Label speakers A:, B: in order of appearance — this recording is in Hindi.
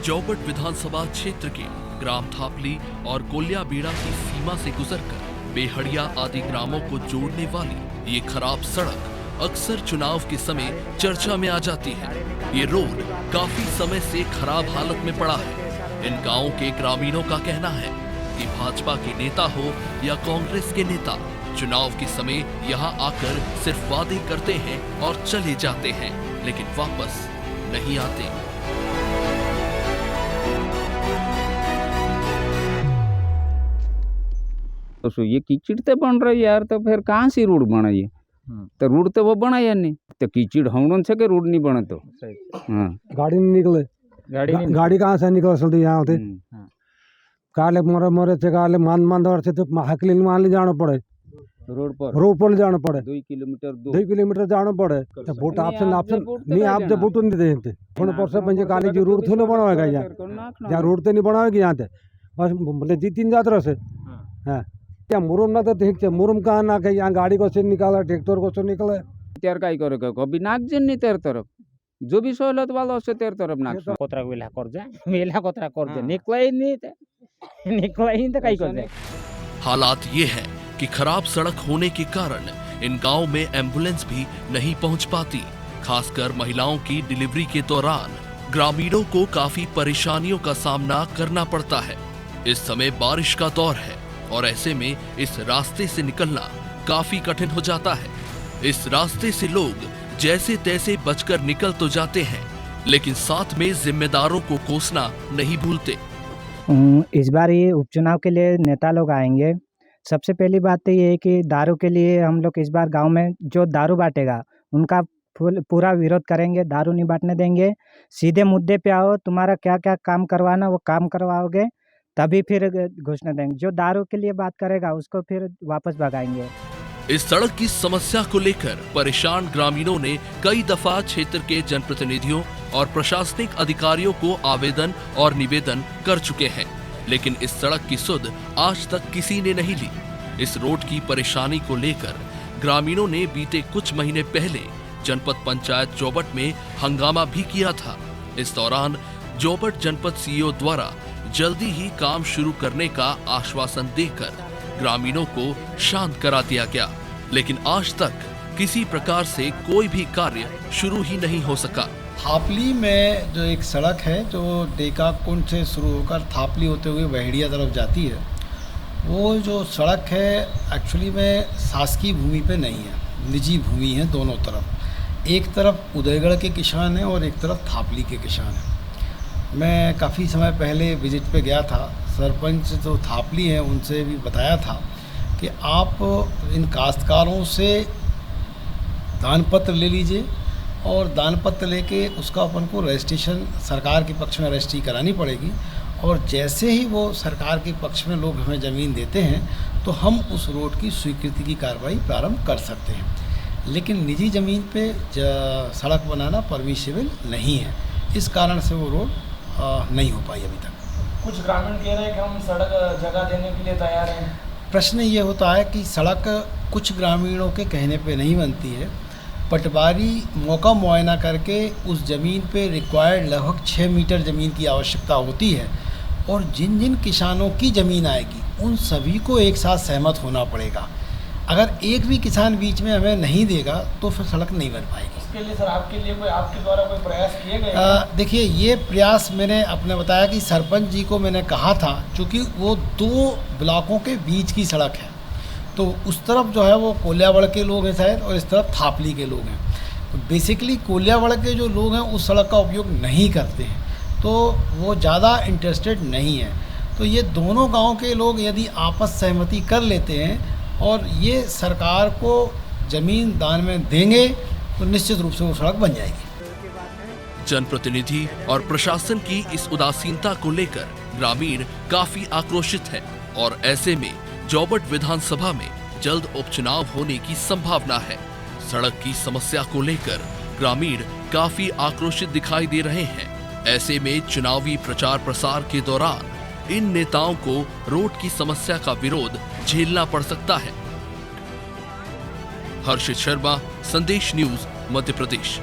A: जोबट विधानसभा क्षेत्र के ग्राम थापली और कोल्याबीड़ा की सीमा से गुजरकर बेहड़िया आदि ग्रामों को जोड़ने वाली ये खराब सड़क अक्सर चुनाव के समय चर्चा में आ जाती है। ये रोड काफी समय से खराब हालत में पड़ा है। इन गांवों के ग्रामीणों का कहना है कि भाजपा के नेता हो या कांग्रेस के नेता, चुनाव के समय यहाँ आकर सिर्फ वादे करते हैं और चले जाते हैं, लेकिन वापस नहीं आते।
B: तो ये कीचड़ तो बन रही है यार, तो फिर कहाँ से रोड बनाइए? तो रोड तो वो बनाया नहीं, तो कीचड़ हमन से के रोड नहीं बने तो हाँ।
C: गाड़ी नहीं निकले, गाड़ी कहाँ से निकल सकती यहाँ होते काले मोरे से काले मान दौर से तो हकली मान ले जाना पड़े, रोड पर जाना पड़े 2 किलोमीटर जाना पड़े। तो वोट ऑप्शन नहीं, आप जब वोट नहीं देते थोड़े पर से पंजे काले जी रोड थोड़ा बनाएगा यहाँ रोड तो नहीं बनाएगी यहाँ पे, बस मतलब 2-3 जात्रा से हाँ क्या मुरुम ना तो ठीक है, मुरुम कहाँ ना कहीं यहाँ गाड़ी को से निकाला, ट्रैक्टर को से निकले
B: तेर का ही करेगा कभी नाक जन नहीं तेरे तरफ जो भी सहूलत वाला उससे तेरे तरफ नाक
D: कोतरा वेला कर जाए मेला कोतरा कर दे निकला ही नहीं तो कहीं कर जाए।
A: हालात ये है कि खराब सड़क होने के कारण इन गांव में एम्बुलेंस भी नहीं पहुंच पाती। खासकर महिलाओं की डिलीवरी के दौरान ग्रामीणों को काफी परेशानियों का सामना करना पड़ता है। इस समय बारिश का दौर है और ऐसे में इस रास्ते से निकलना काफी कठिन हो जाता है। इस रास्ते से लोग जैसे तैसे बचकर निकल तो जाते हैं, लेकिन साथ में जिम्मेदारों को कोसना नहीं भूलते।
D: इस बार ये उपचुनाव के लिए नेता लोग आएंगे। सबसे पहली बात तो ये है कि दारू के लिए हम लोग इस बार गांव में जो दारू बांटेगा उनका पूरा विरोध करेंगे, दारू नहीं बांटने देंगे। सीधे मुद्दे पे आओ, तुम्हारा क्या क्या काम करवाना वो काम करवाओगे तभी फिर घोषणा देंगे। जो दारू के लिए बात करेगा उसको फिर वापस भगाएंगे।
A: इस सड़क की समस्या को लेकर परेशान ग्रामीणों ने कई दफा क्षेत्र के जनप्रतिनिधियों और प्रशासनिक अधिकारियों को आवेदन और निवेदन कर चुके हैं, लेकिन इस सड़क की सुध आज तक किसी ने नहीं ली। इस रोड की परेशानी को लेकर ग्रामीणों ने बीते कुछ महीने पहले जनपद पंचायत जोबट में हंगामा भी किया था। इस दौरान जोबट जनपद सीईओ द्वारा जल्दी ही काम शुरू करने का आश्वासन देकर ग्रामीणों को शांत करा दिया गया, लेकिन आज तक किसी प्रकार से कोई भी कार्य शुरू ही नहीं हो सका।
E: थापली में जो एक सड़क है जो डेकाकुंड से शुरू होकर थापली होते हुए बहेड़िया तरफ जाती है, वो जो सड़क है एक्चुअली में शासकीय भूमि पे नहीं है, निजी भूमि है दोनों तरफ। एक तरफ उदयगढ़ के किसान हैं और एक तरफ थापली के किसान हैं। मैं काफ़ी समय पहले विजिट पे गया था, सरपंच जो थापली हैं उनसे भी बताया था कि आप इन काश्तकारों से दान पत्र ले लीजिए और दान पत्र लेके उसका अपन को रजिस्ट्रेशन सरकार के पक्ष में रजिस्ट्री करानी पड़ेगी, और जैसे ही वो सरकार के पक्ष में लोग हमें ज़मीन देते हैं तो हम उस रोड की स्वीकृति की कार्रवाई प्रारंभ कर सकते हैं। लेकिन निजी ज़मीन पे सड़क बनाना परमिशिबल नहीं है, इस कारण से वो रोड नहीं हो पाई अभी तक।
F: कुछ ग्रामीण कह रहे हैं कि हम सड़क जगह देने के लिए तैयार हैं।
E: प्रश्न ये होता है कि सड़क कुछ ग्रामीणों के कहने पे नहीं बनती है। पटवारी मौका मुआयना करके उस ज़मीन पे रिक्वायर्ड लगभग 6 मीटर ज़मीन की आवश्यकता होती है, और जिन जिन किसानों की ज़मीन आएगी उन सभी को एक साथ सहमत होना पड़ेगा। अगर एक भी किसान बीच में हमें नहीं देगा तो फिर सड़क नहीं बन पाएगी।
F: इसके लिए सर आपके द्वारा कोई प्रयास किए गए?
E: देखिए, ये प्रयास मैंने अपने बताया कि सरपंच जी को मैंने कहा था, क्योंकि वो 2 ब्लॉकों के बीच की सड़क है, तो उस तरफ जो है वो कोल्याबड़ के लोग हैं शायद, और इस तरफ थापली के लोग हैं। तो बेसिकली कोल्याबड़ के जो लोग हैं उस सड़क का उपयोग नहीं करते हैं, तो वो ज़्यादा इंटरेस्टेड नहीं है। तो ये दोनों गाँव के लोग यदि आपस सहमति कर लेते हैं और ये सरकार को ज़मीन दान में देंगे तो निश्चित रूप से वो सड़क बन जाएगी।
A: जनप्रतिनिधि और प्रशासन की इस उदासीनता को लेकर ग्रामीण काफी आक्रोशित है, और ऐसे में जोबट विधानसभा में जल्द उपचुनाव होने की संभावना है। सड़क की समस्या को लेकर ग्रामीण काफी आक्रोशित दिखाई दे रहे हैं। ऐसे में चुनावी प्रचार प्रसार के दौरान इन नेताओं को रोड की समस्या का विरोध झेलना पड़ सकता है। हर्षित शर्मा, संदेश न्यूज, मध्य प्रदेश।